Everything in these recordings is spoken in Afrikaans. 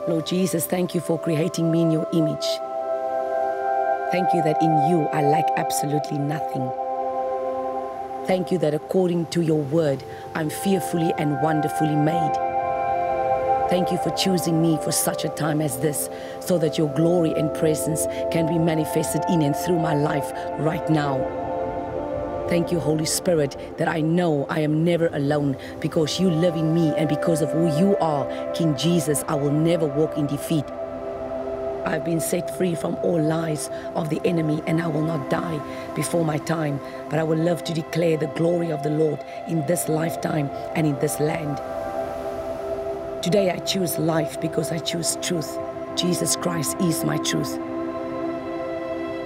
Lord Jesus, thank you for creating me in your image. Thank you that in you I lack absolutely nothing. Thank you that according to your word, I'm fearfully and wonderfully made. Thank you for choosing me for such a time as this, so that your glory and presence can be manifested in and through my life right now. Thank you, Holy Spirit, that I know I am never alone because you live in me, and because of who you are, King Jesus, I will never walk in defeat. I've been set free from all lies of the enemy, and I will not die before my time, but I will live to declare the glory of the Lord in this lifetime and in this land. Today I choose life because I choose truth. Jesus Christ is my truth.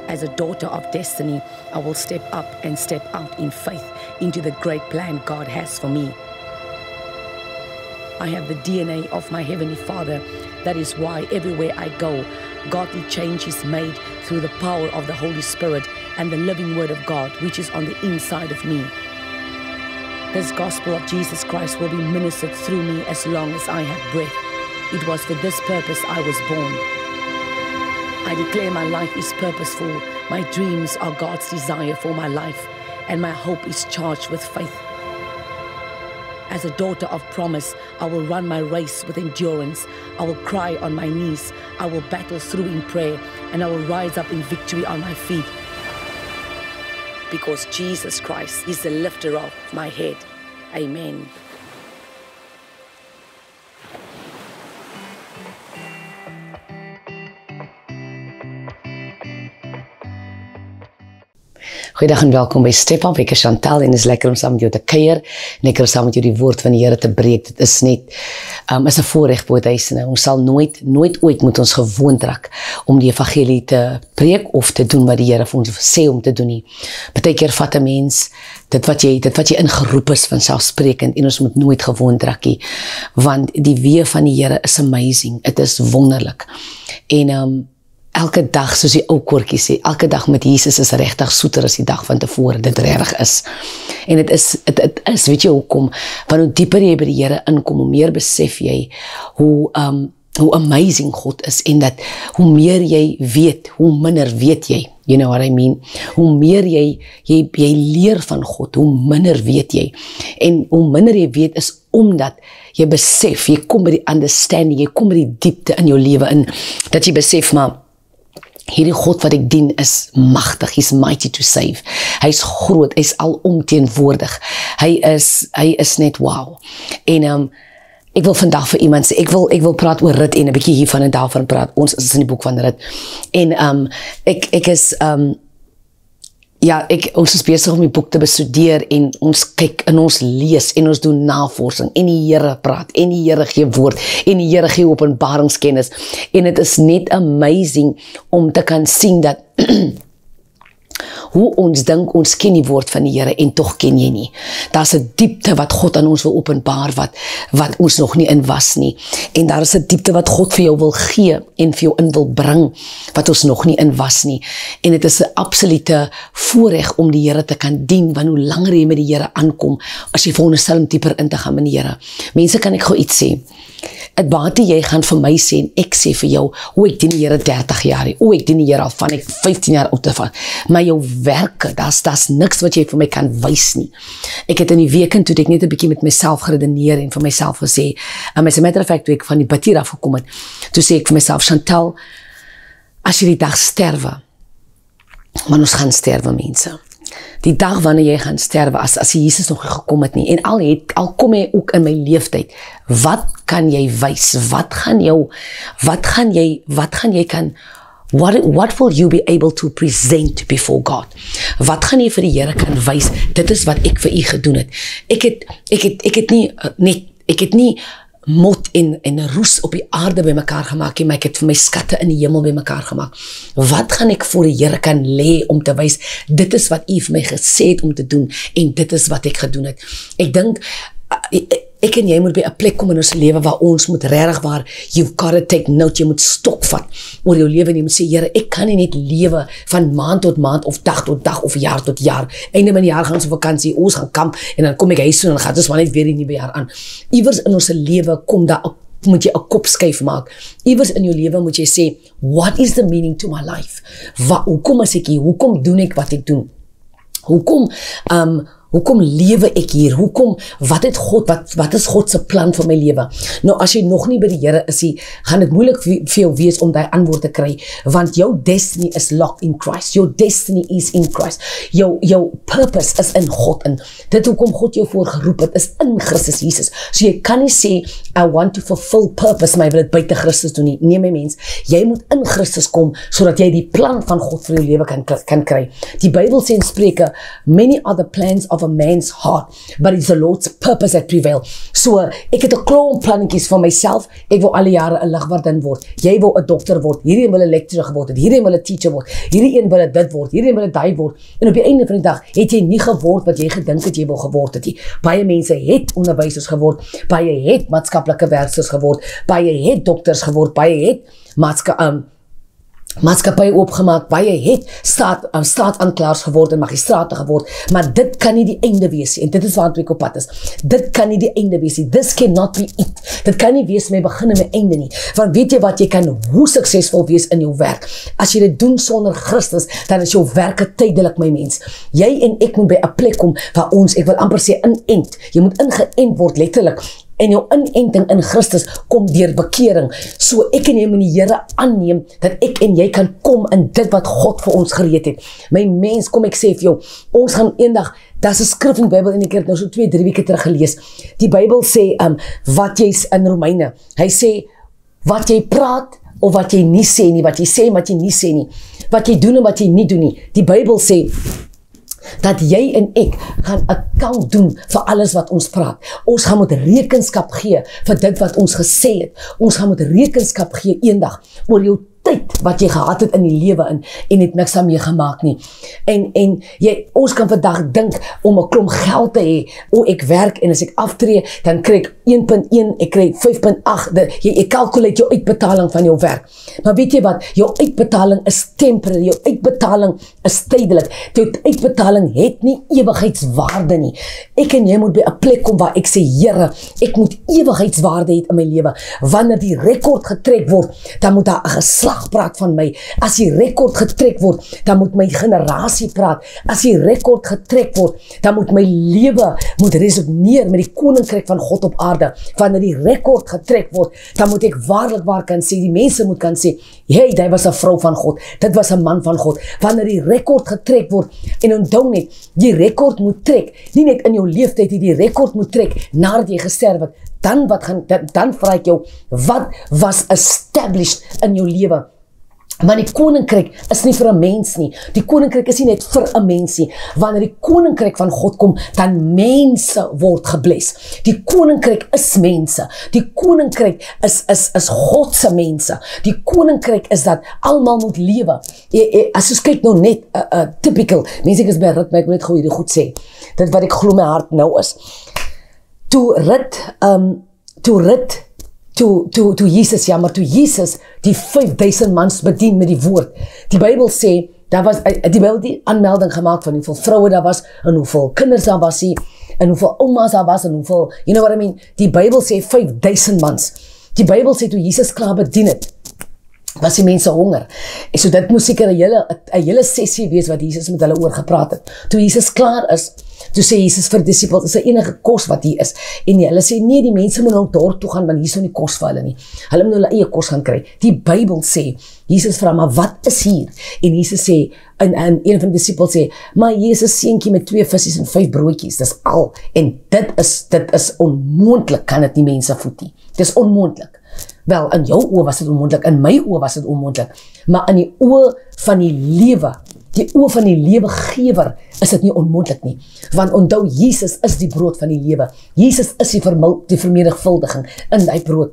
As a daughter of destiny, I will step up and step out in faith into the great plan God has for me. I have the DNA of my Heavenly Father. That is why everywhere I go, godly change is made through the power of the Holy Spirit and the living Word of God, which is on the inside of me. This gospel of Jesus Christ will be ministered through me as long as I have breath. It was for this purpose I was born. I declare my life is purposeful. My dreams are God's desire for my life, and my hope is charged with faith. As a daughter of promise, I will run my race with endurance. I will cry on my knees. I will battle through in prayer, and I will rise up in victory on my feet. Because Jesus Christ is the lifter of my head. Amen. Goeiedag en welkom by Step Up. Ek is Chantal en is lekker om saam met jou te kuier. Lekker om saam met jou die woord van die Here te breek. Dit is net is 'n voorreg bo duisende. Ons sal nooit ooit moet ons gewoond raak om die evangelie te preek of te doen wat die Here vir ons sê om te doen nie. Partykeer vat 'n mens dit wat jy ingeroep is vanselfsprekend, en ons moet nooit gewoond raak nie, want die weë van die Here is amazing. Dit is wonderlik. En elke dag, soos die ou koortjie sê, elke dag met Jesus is regtig soeter as die dag van tevore. Dit regtig is. En dit is, weet jy hoekom? Want hoe dieper jy by die Here inkom, hoe meer besef jy hoe amazing God is, en dat hoe meer jy weet, hoe minder weet jy. You know what I mean? Hoe meer jy leer van God, hoe minder weet jy. En hoe minder jy weet is omdat jy besef, jy kom by die understanding, jy kom by die diepte in jou lewe in, dat jy besef, maar hierdie God wat ek dien is magtig, he's mighty to save. Hy's groot, hy's alomteenwoordig. Hy is net wow. En ek wil vandag vir iemand sê, ek wil praat oor Rut en 'n bietjie hiervan en daarvan praat. Ons is in die boek van Rut. En ek is ons is besig om die boek te bestudeer, en ons kyk en ons lees en ons doen navorsing, en die Here praat, en die Here gee woord, en die Here gee openbaringskennis, en dit is net amazing om te kan sien dat hoe ons dink ons ken die woord van die Here, en tog ken jy nie. Daar's 'n diepte wat God aan ons wil openbaar, wat ons nog nie in was nie. En daar is 'n diepte wat God vir jou wil gee en vir jou in wil bring, wat ons nog nie in was nie. En dit is 'n absolute voorreg om die Here te kan dien, want hoe langer jy met die Here aankom, as jy veronderstel om dieper in te gaan met die Here. Mense, kan ek gou iets sê? Het baat jy gaan vir my sê, en ek sê vir jou, ek dien die Here 30 jaar, ek dien die Here al van ek 15 jaar oud van, maar jou werke, daar's niks wat jy vir my kan wys nie. Ek het in die week, toe ek net 'n bietjie met myself geredeneer en vir myself gesê, as a matter of fact, toe ek van die bid hier afgekom het, toe sê ek vir myself, Chantal, as jy die dag sterwe, want ons gaan sterwe, mense. Die dag wanneer jy gaan sterwe, as Jesus nog gekom het nie, en al kom hy ook in my leeftyd, wat kan jy wys? What will you be able to present before God? Wat gaan jy vir die Here kan wys? Dit is wat ek vir u gedoen het. Ek het nie mot en roes op die aarde by mekaar gemaak, maar ek het vir my skatte in die hemel by mekaar gemaak. Wat gaan ek voor die Here kan lê om te wys? Dit is wat u vir my gesê het om te doen, en dit is wat ek gedoen het. Ek dink, ek en jy moet by 'n plek kom in ons lewe waar ons moet regtig waar, you've got to take note, jy moet stokvat oor jou lewe en jy moet sê, Here, ek kan nie net lewe van maand tot maand, of dag tot dag, of jaar tot jaar. Einde van die jaar gaan ons op vakansie, ons gaan kamp, en dan kom ek huis toe, en dan gaan ons maar net weer die nuwe jaar aan. Iewers in ons lewe kom daar moet jy 'n kopskuif maak. Iewers in jou lewe moet jy sê, what is the meaning to my life? Hoekom is ek hier? Hoekom doen ek wat ek doen? Hoekom lewe ek hier? Wat is God se plan vir my lewe? Nou, as jy nog nie by die Here is nie, gaan dit moeilik vir jou wees om daai antwoord te kry, want jou destiny is locked in Christ. Your destiny is in Christ. Jou purpose is in God, en dit hoekom God jou voorgeroep het, is in Christus Jesus. So jy kan nie sê, I want to fulfill purpose, maar jy wil dit buite Christus doen nie. Nee, my mens, jy moet in Christus kom, sodat jy die plan van God vir jou lewe kan kry. Die Bybel sê in Spreuke, many are the plans of a man's heart, but it's the Lord's purpose that prevail. So, ek het 'n klomp plannetjies vir myself. Ek wil alle jare 'n ligwaardin word. Jy wil 'n dokter word. Hierdie wil 'n lecturer geword het. Hierdie wil 'n teacher word. Hierdie een wil dit word. Hierdie wil daai word. En op die einde van die dag het jy nie geword wat jy gedink het jy wil geword het nie. Baie mense het onderwysers geword. Baie het maatskaplike werkers geword. Baie het dokters geword. Baie het maatskappy oopgemaak, baie het staataanklaers geword en magistrate geword, maar dit kan nie die einde wees nie, en dit is waar ek op pad is. Dit kan nie die einde wees nie. This cannot be it. Dit kan nie wees my begin en my einde nie. Want weet jy wat, jy kan hoe suksesvol wees in jou werk. As jy dit doen sonder Christus, dan is jou werke tydelik, my mens. Jy en ek moet by 'n plek kom waar ons, ek wil amper sê, inent. Jy moet ingeënt word, letterlik. En jou inenting in Christus kom deur bekering. So ek en jy moet die Here aanneem, dat ek en jy kan kom in dit wat God vir ons gereed het. My mens, kom ek sê vir jou, ons gaan eendag, daar's 'n skrif in die Bybel, en ek het nou so 2-3 weke terug gelees. Die Bybel sê, wat jy in Romeine, hy sê, wat jy praat, of wat jy nie sê nie, wat jy sê, wat jy nie sê nie, wat jy doen en wat jy nie doen nie. Die Bybel sê, dat jy en ek gaan account doen vir alles wat ons praat. Ons gaan moet rekenskap gee vir dit wat ons gesê het. Ons gaan moet rekenskap gee eendag oor jou tyd wat jy gehad het in die lewe en het niks daarmee gemaak nie. En ons kan vandag dink om 'n klomp geld te hê. Ek werk en as ek aftree, dan kry ek 1.1, ek kry 5.8. Jy calculate jou uitbetaling van jou werk. Maar weet jy wat? Jou uitbetaling is temporary. Jou uitbetaling is tydelik. Jou uitbetaling het nie ewigheidswaarde nie. Ek en jy moet by 'n plek kom waar ek sê, Here, ek moet ewigheidswaarde hê in my lewe. Wanneer die rekord getrek word, dan moet daar 'n geslag praat van my. As die rekord getrek word, dan moet my generasie praat. As die rekord getrek word, dan moet my lewe resoneer met die koninkryk van God op aarde. Wanneer die rekord getrek word, dan moet ek waarlik waar kan sê, die mense moet kan sê, hey, dit was 'n vrou van God, dit was 'n man van God. Wanneer die rekord getrek word, en onthou net, die rekord moet trek, nie net in jou leeftyd, die rekord moet trek, nadat jy gesterf het. Dan vra ek jou, wat was established in jou lewe? Maar die koninkryk is nie vir 'n mens nie. Die koninkryk is nie net vir 'n mens nie. Wanneer die koninkryk van God kom, dan mense word gebless. Die koninkryk is mense. Die koninkryk is God se mense. Die koninkryk is dat almal moet lewe. As jy kyk nou net typical, mense ek is by ritme, ek moet net gou hierdie goed sê. Dit wat ek glo my hart nou is. Toe Jesus die 5000 mans bedien met die woord. Die Bybel sê, die Bybel die aanmelding gemaak van hoeveel vroue daar was, en hoeveel kinders daar was, en hoeveel oumas daar was, en hoeveel, you know what I mean? Die Bybel sê 5000 mans. Die Bybel sê toe Jesus klaar bedien het, was die mense honger. En so dit moes seker 'n hele sessie wees wat Jesus met hulle oor gepraat het. Toe Jesus klaar is, toe sê Jesus vir die disippels, is enige kos wat hier is. En hulle sê, nee, die mense moet nou daar toe gaan, want hier is nou nie kos vir hulle nie. Hulle moet hulle eie kos gaan kry. Die Bybel sê, Jesus vra, maar wat is hier? En Jesus sê, en een van die disippels sê, maar hier is 'n seentjie met 2 visse en 5 broodjies, dis al. En dit is onmoontlik, kan dit nie mense voed nie. Dis onmoontlik. Wel, in jou oë was dit onmoontlik, in my oë was dit onmoontlik, maar in die oë van die lewe, die oë van die lewegewer, is dit nie onmoontlik nie. Want onthou, Jesus is die brood van die lewe. Jesus is die vermenigvuldiging in die brood.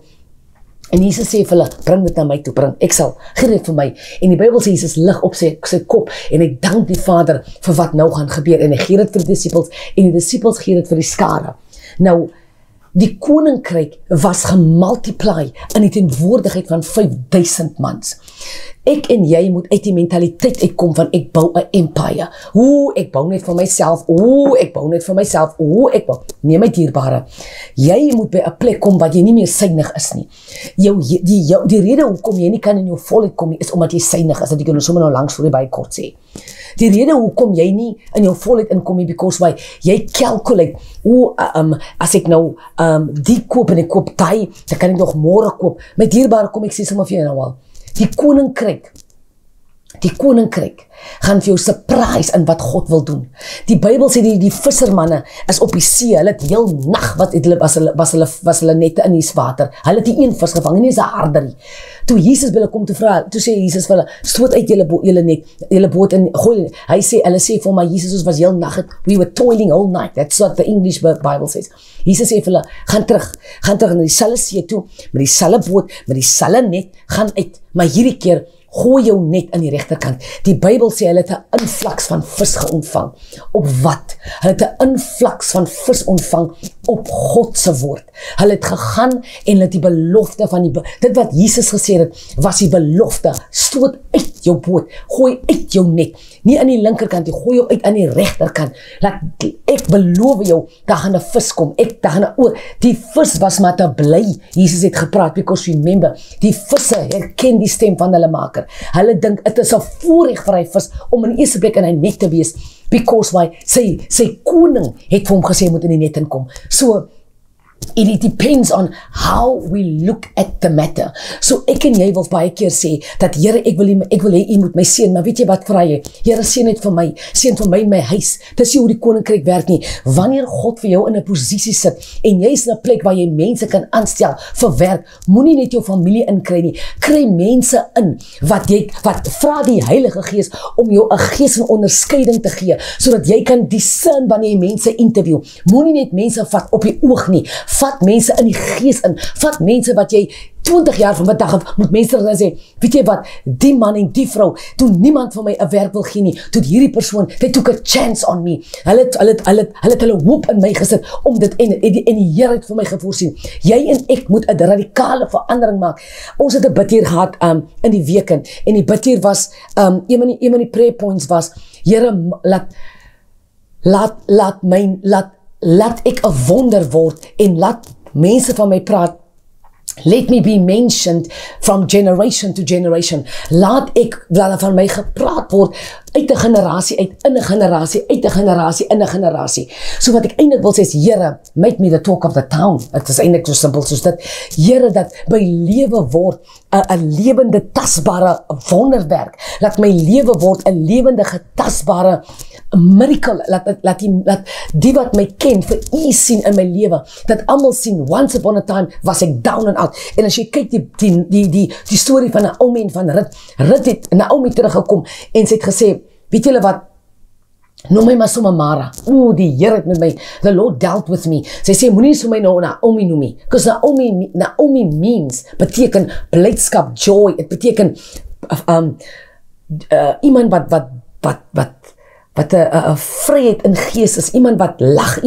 En Jesus sê vir hulle, bring dit na my toe, ek sal, gee dit vir my. En die Bybel sê, Jesus lig op sy kop, en hy dank die Vader vir wat nou gaan gebeur, en hy gee dit vir die disippels, en die disippels gee dit vir die skare. Nou, die koninkryk was gemultiply in die teenwoordigheid van 5000 mans. Ek en jy moet uit die mentaliteit uitkom van ek bou 'n empire. Ek bou net vir myself. Ek bou net vir myself. Ek bou. Nee my dierbare. Jy moet by 'n plek kom wat jy nie meer synig is nie. Die rede hoekom jy nie kan in jou volheid kom nie is omdat jy synig is. Dat ek nou sommer nou langs voor die baie kort sê. Die rede hoekom jy nie in jou volheid inkom nie because why jy calculate as ek nou die koop en ek koop daai, dan kan ek nog môre koop. My dierbare, kom ek sê sommer vir jou nou al. Die koninkryk gaan vir jou surprise in wat God wil doen. Die Bybel sê die vissermanne is op die see, hulle het heel nag was hulle nette in die water. Hulle het die een vis gevang, nie is 'n harderie. Toe Jesus hulle kom te vra, toe sê Jesus vir hulle, stoot uit julle net, julle boot en gooi. Hulle sê vir my, Jesus, ons was heel nag, we were toiling all night. That's what the English Bible says. Jesus sê vir hulle, gaan terug na dieselfde see toe, met dieselfde boot, met dieselfde net, gaan uit. Maar hierdie keer gooi jou net aan die regterkant. Die Bybel sê hulle het 'n invloeks van vis ontvang. Op wat? Hulle het 'n invloeks van vis ontvang op God se woord. Hulle het gegaan en hulle het die belofte van dit wat Jesus gesê het, was die belofte. Stoot uit jou boot, gooi uit jou net. Nie aan die linkerkant, jy gooi jou uit aan die regterkant. Laat ek beloof jou, daar gaan 'n vis kom. Die vis was maar te bly. Jesus het gepraat because remember, die visse herken die stem van hulle maker. Hulle dink dit is 'n voorreg vir hy vis om in die eerste plek in hy net te wees because why sy koning het vir hom gesê moet in die net inkom. So it depends on how we look at the matter. So ek en jy wil baie keer sê dat Here, ek wil hê u moet my seën, maar weet jy wat vra jy? Here, seën net vir my my huis. Dis nie hoe die koninkryk werk nie. Wanneer God vir jou in 'n posisie sit en jy is in 'n plek waar jy mense kan aanstel vir werk, moenie net jou familie inkry nie. Kry mense in wat vra die Heilige Gees om jou 'n gees van onderskeiding te gee sodat jy kan discern wanneer jy mense interview. Moenie net mense vat op die oog nie. Vat mense in die gees in. Vat mense wat jy 20 jaar van vandag af moet mense dan sê, weet jy wat, die man en die vrou, toe niemand van my 'n werk wil gee nie, toe hierdie persoon, they took a chance on me. Hulle het hulle hoop in my gesit om dit en die Here het vir my gevoorsien. Jy en ek moet 'n radikale verandering maak. Ons het 'n bid hier gehad in die week en die bid hier was een van die prayer points was, Here, laat ek 'n wonder word en laat mense van my praat. Let me be mentioned from generation to generation. Laat van my gepraat word uit 'n generasie uit, in 'n generasie, uit 'n generasie, in 'n generasie. So wat ek eintlik wil sê is, Here, make me the talk of the town. Dit is eintlik so simpel soos dit. Here, dat my lewe word 'n lewende, tasbare wonderwerk. Laat my lewe word 'n lewende, getasbare miracle. Laat die wat my ken vir u sien in my lewe. Dat almal sien, once upon a time was ek down and out. En as jy kyk die storie van Naomi en van Rut het Naomi teruggekom en sy het gesê, weet julle wat, noem my maar sommer Mara. Die Here het met my, the Lord dealt with me. Sy sê, moenie so my nou Naomi noem nie. Because Naomi means, beteken blydskap, joy. Het beteken iemand wat 'n vryheid in gees is, iemand wat lag,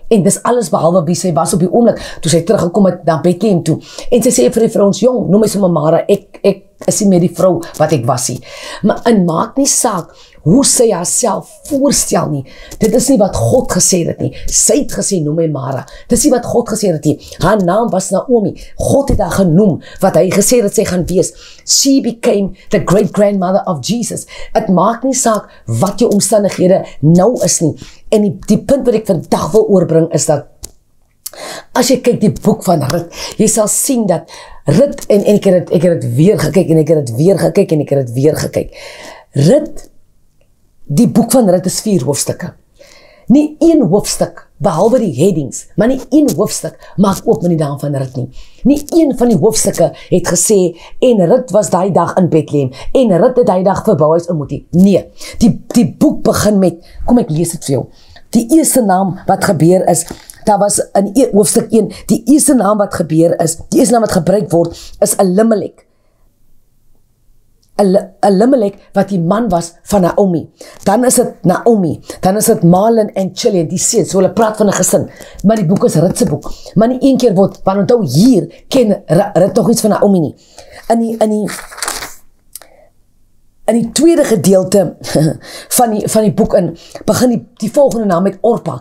en dis alles behalwe wie sy was op die oomblik, toe sy teruggekom het na Bethlehem toe, en sy sê vir die vrouens, jong, noem my sommer Mara, ek is nie meer die vrou wat ek was nie, maar in maak nie saak, hoe sy haarself voorstel nie, dit is nie wat God gesê het nie, sy het gesê, noem my Mara, dit is nie wat God gesê het nie, haar naam was Naomi, God het haar genoem, wat hy gesê het sy gaan wees, she became the great-grandmother of Jesus, het maak nie saak, wat jou omstandighede nou is nie, en die punt wat ek vandag wil oorbring is dat, as jy kyk die boek van Rut, jy sal sien dat Rut, en ek het dit weer gekyk, en ek het dit weer gekyk, en ek het dit weer gekyk, Rut, die boek van Rut is 4 hoofstukke. Nie 1 hoofstuk, behalwe die headings, maar nie 1 hoofstuk maak oop met die naam van Rut nie. Nie 1 van die hoofstukke het gesê, en Rut was daai dag in Bethlehem, en Rut het daai dag vir Boas ontmoet nie. Nee, die boek begin met, kom ek lees dit vir jou, die eerste naam wat gebeur is, daar was in hoofstuk 1, die eerste naam wat gebeur is, die eerste naam wat gebruik word, is Elimelech. Elimelech, wat die man was van Naomi. Dan is het Naomi, dan is het Malin en Chilion, die seuns, so hulle praat van 'n gesin, maar die boek is Rut se boek. Maar nie een keer word, want onthou hier, ken Rut nog iets van Naomi nie. in die tweede gedeelte van die boek in, begin die volgende naam met Orpa,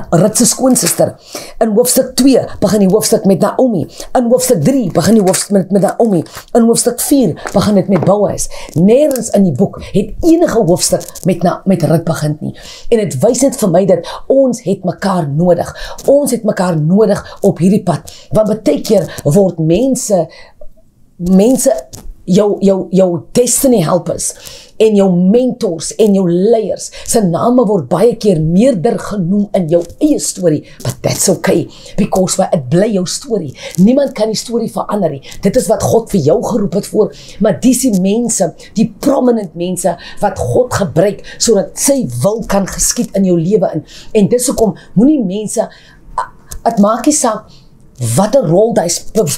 Rut se skoonsister. In hoofstuk 2 begin die hoofstuk met Naomi. In hoofstuk 3 begin die hoofstuk met Naomi. In hoofstuk 4 begin dit met Boaz. Nergens in die boek het enige hoofstuk met Rut begin nie. En dit wys net vir my dat ons het mekaar nodig. Ons het mekaar nodig op hierdie pad. Want baie keer word mense jou destiny helpers en jou mentors en jou leiers se name word baie keer meerder genoem in jou eie storie, but that's okay, because it bly jou storie. Niemand kan die storie verander nie. Dit is wat God vir jou geroep het voor, maar dis die mense, die prominent mense wat God gebruik sodat sy wil kan geskied in jou lewe in. En dis hoekom moenie mense, het maak nie saak wat 'n rol die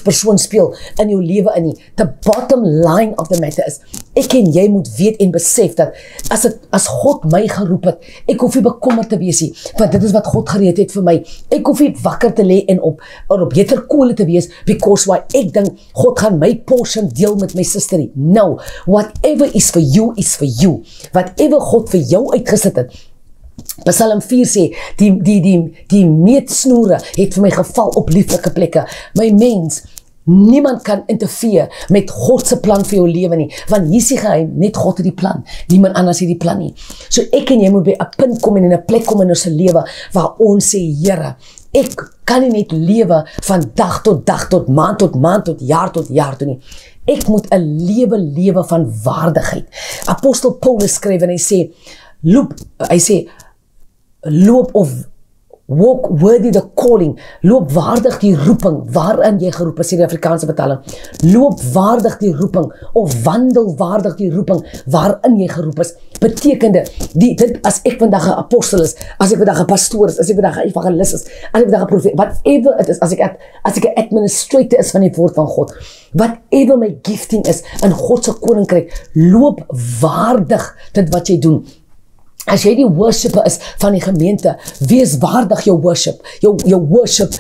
persoon speel in jou lewe in nie. The bottom line of the matter is, ek en jy moet weet en besef dat as God my geroep het, ek hoef nie bekommerd te wees nie, want dit is wat God gereed het vir my. Ek hoef nie wakker te lê en op beter kole te wees, because why ek dink God gaan my portion deel met my suster nie. No, whatever is for you is for you. Whatever God vir jou uitgesit het. Psalm 4 sê, die meetsnoere het vir my geval op lieflike plekke. My mens, niemand kan interfere met God se plan vir jou lewe nie, want hier is die geheim, net God het die plan, niemand anders het die plan nie. So ek en jy moet by 'n punt kom en in 'n plek kom in ons lewe, waar ons sê, Here, ek kan nie net lewe van dag tot dag, tot maand tot maand, tot jaar toe nie. Ek moet 'n lewe van waardigheid. Apostel Paulus skryf en hy sê, loop of walk worthy the calling, loop waardig die roeping waarin jy geroep is, in die Afrikaanse vertaling. Loop waardig die roeping, of wandel waardig die roeping waarin jy geroep is. Betekende, dit as ek vandag 'n apostel is, as ek vandag 'n pastoor is, as ek vandag 'n evangelis is, as ek vandag 'n profeet, whatever it is, as ek 'n administrator is van die woord van God, whatever my gifting is in God se koninkryk, loop waardig dit wat jy doen. As jy die worshipper is van die gemeente, wees waardig jou worship, jou worship,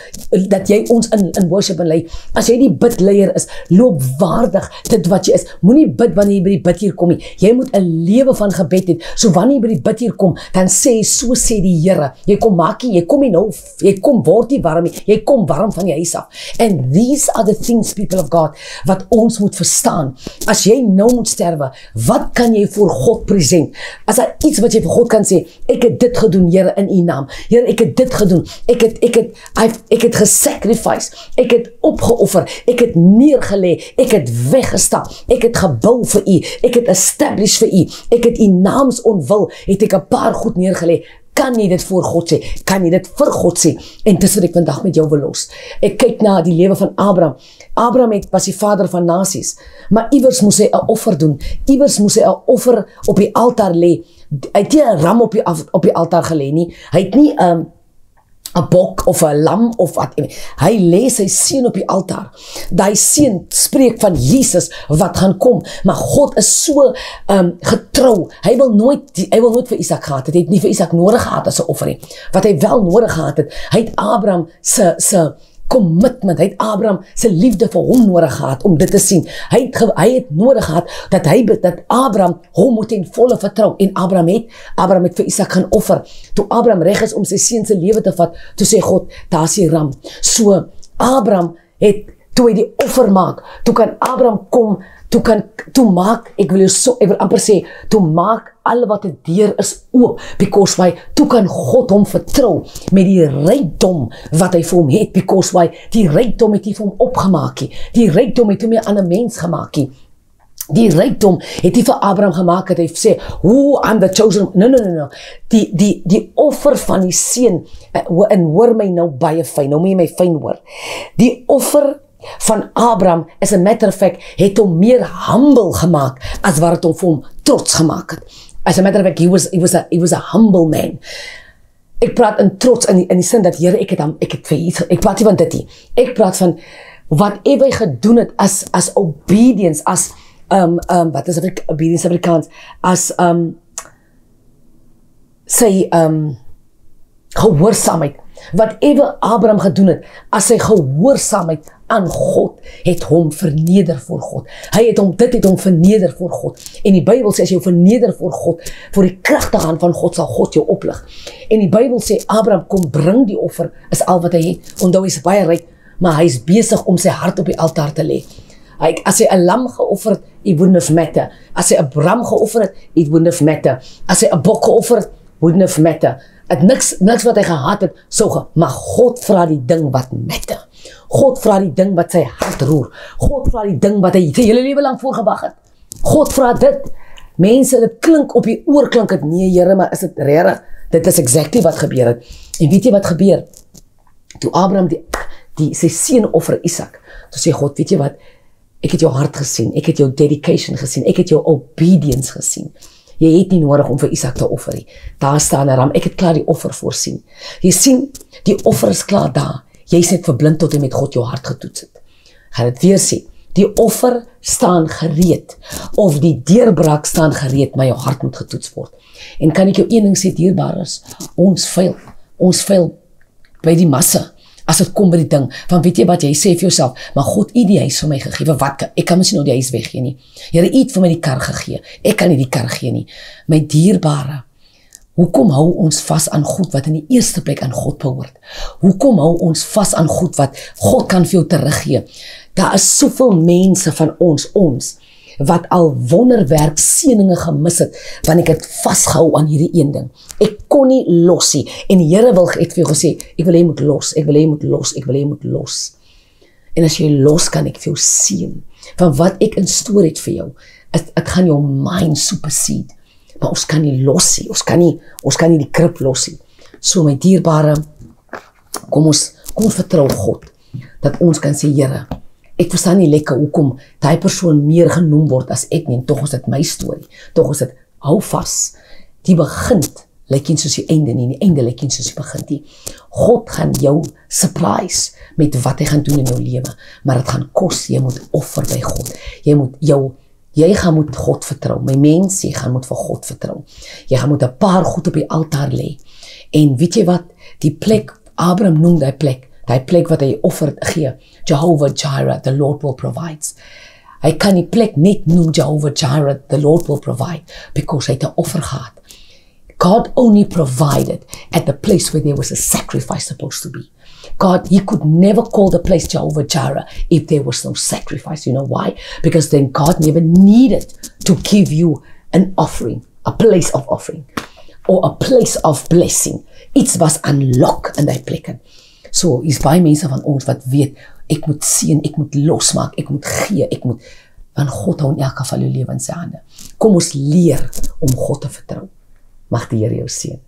dat jy ons in worship lei. As jy die bidleier is, loop waardig dit wat jy is. Moenie bid wanneer jy by die bidhuur kom nie. Jy moet 'n lewe van gebed hê. So wanneer jy by die bidhuur kom, dan sê, so sê die Here, jy kom maak nie, jy kom nie nou, jy kom word nie warm nie, jy kom warm van die huis af. And these are the things, people of God, wat ons moet verstaan. As jy nou moet sterwe, wat kan jy voor God present? As daar iets wat jy God kan sê, ek het dit gedoen, Here, in U naam. Here, ek het dit gedoen. Ek het gesacrifice. Ek het opgeoffer. Ek het neergelê. Ek het weggestap. Ek het gebou vir U. Ek het establish vir U. Ek het U naams ontwil. Het ek 'n paar goed neergelê. Kan jy dit voor God sê? Kan jy dit vir God sê? En dis wat ek vandag met jou wil los. Ek kyk na die lewe van Abraham. Abraham was die vader van nasies, maar iewers moes hy 'n offer doen. Iewers moes hy 'n offer op die altaar lê. Hy het nie 'n ram op die altaar gelê nie. Hy het nie 'n bok of 'n lam of wat. Hy lê sy seun op die altaar. Daai seun spreek van Jesus wat gaan kom, maar God is so getrou. Hy wil nooit vir Isak gehad het. Hy het nie vir Isak nodig gehad as 'n offer nie. Wat hy wel nodig gehad het, hy het Abraham se commitment, hy het Abraham se liefde vir hom nodig gehad om dit te sien. Hy het nodig gehad dat Abraham hom moet in volle vertrou, en Abraham het vir Isak gaan offer. Toe Abraham reg is om sy seun se lewe te vat, toe sê God, daar is die ram. So Abraham het, toe hy die offer maak, toe kan Abraham kom, toe maak, ek wil amper sê, toe maak al wat die deur is oop, because why, toe kan God hom vertrou met die rykdom wat hy vir hom het, because why, die rykdom het hy vir hom opgemaak, die rykdom het hom 'n ander mens gemaak. Die rykdom het hy vir Abraham gemaak, het hy sê, I'm the chosen, no, die offer van die seun, en hoor my nou baie fyn, nou moet jy my fyn hoor, die offer van Abraham, as a matter of fact, het hom meer humble gemaak, as wat het hom vir hom trots gemaak het. As a matter of fact, he was a humble man. Ek praat in trots, in die sin dat, Here, ek praat nie van dit nie. Ek praat van, wat hy gedoen het, as obedience, as, wat is obedience Afrikaans, as, sy, gehoorsaamheid, Whatever Abraham gedoen het, as sy gehoorsaamheid aan God, het hom verneder voor God. Dit het hom verneder voor God. En die Bybel sê, as jy verneder voor God, voor die kragtige hand van God, sal God jou oplig. En die Bybel sê, Abraham kom bring die offer, is al wat hy het. Onthou, hy is baie ryk, maar hy is besig om sy hart op die altaar te lê. As hy 'n lam geoffer het, it wouldn't have matter. As hy 'n ram geoffer het, it wouldn't have matter. As hy 'n bok geoffer het, wouldn't have matter. Het niks wat hy gehad het, maar God vra die ding wat matter. God vra die ding wat sy hart roer. God vra die ding wat hy sy hele lewe lang voorgewag het. God vra dit. Mense, dit klink op die oor, klink het, nee Here, maar is dit regtig? Dit is exactly wat gebeur het. En weet jy wat gebeur? Toe Abraham sy seun offer Isak, toe sê God, weet jy wat? Ek het jou hart gesien, ek het jou dedication gesien, ek het jou obedience gesien. Jy het nie nodig om vir Isak te offer nie. Daar staan 'n ram, ek het klaar die offer voorsien. Jy sien, die offer is klaar daar. Jy is net verblind tot jy met God jou hart getoets het. Gaan dit weer sê, die offer staan gereed, of die deurbraak staan gereed, maar jou hart moet getoets word. En kan ek jou een ding sê, dierbares, ons vuil by die massa, as het kom by die ding, van weet jy wat, jy sê vir jouself, maar God het die huis vir my gegee, wat, ek kan miskien nou die huis weggee nie, Here het vir my die kar gegee, ek kan nie die kar gee nie, my dierbare, hoekom hou ons vas aan goed wat in die eerste plek aan God behoort? Hoekom hou ons vas aan goed wat God kan vir jou teruggee? Daar is soveel mense van ons, wat al wonderwerk seëninge gemis het, want ek het vasgehou aan hierdie een ding. Ek kon nie los nie, en die Here het vir jou gesê, ek wil jy moet los, ek wil jy moet los, ek wil jy moet los. En as jy los, kan ek vir jou seën, van wat ek in stoor het vir jou, het gaan jou mind supersede, maar ons kan nie los nie, ons kan nie die krib los nie. So my dierbare, kom ons vertrou God, dat ons kan sê, Here, ek verstaan nie lekker hoekom die persoon meer genoem word as ek nie, en tog is dit my storie, tog is dit, hou vas, die begin lyk nie soos die einde nie, die einde lyk nie soos die begin nie. God gaan jou surprise met wat hy gaan doen in jou lewe, maar het gaan kos, jy moet offer by God, jy gaan moet God vertrou, my mens, jy gaan moet vir God vertrou, jy gaan moet 'n paar goed op die altaar lê, en weet jy wat, die plek, Abraham noem die plek wat hy offer gee, Jehovah Jireh, the Lord will provide. Hy kan die plek net noem Jehovah Jireh, the Lord will provide, because hy het 'n offer gehad. God only provided at the place where there was a sacrifice supposed to be. He could never call the place Jehovah Jireh if there was no sacrifice. You know why? Because then God never needed to give you an offering, a place of offering, or a place of blessing. Iets was unlock in die plekke. So, is baie mense van ons wat weet, ek moet seën, ek moet losmaak, ek moet gee, want God hou in elk geval jou lewe in sy hande. Kom ons leer om God te vertrou. Mag die Here jou seën.